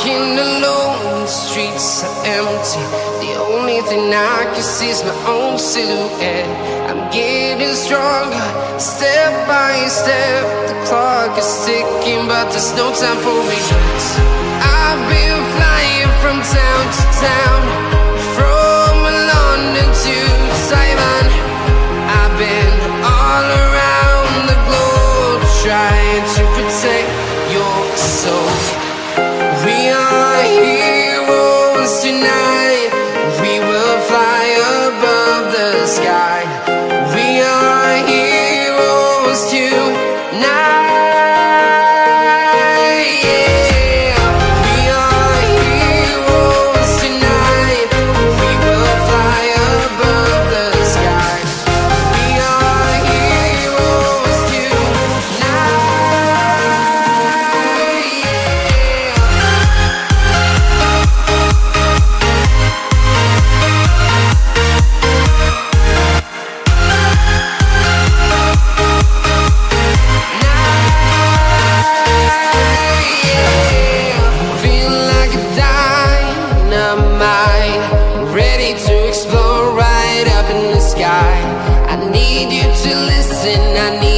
walking alone, the streets are empty. The only thing I can see is my own silhouette. I'm getting stronger, step by step. The clock is ticking, but there's no time for regrets. I've been flying from town to town, from London to Taiwan. I've been all around the globe, trying to protect your soul. We are heroes tonight. We will fly above the sky. We are heroes tonight. Yeah. We are heroes tonight. We will fly above the sky. We are heroes tonight. Feel like a dynamite, ready to explode right up in the sky. I need you to listen, I need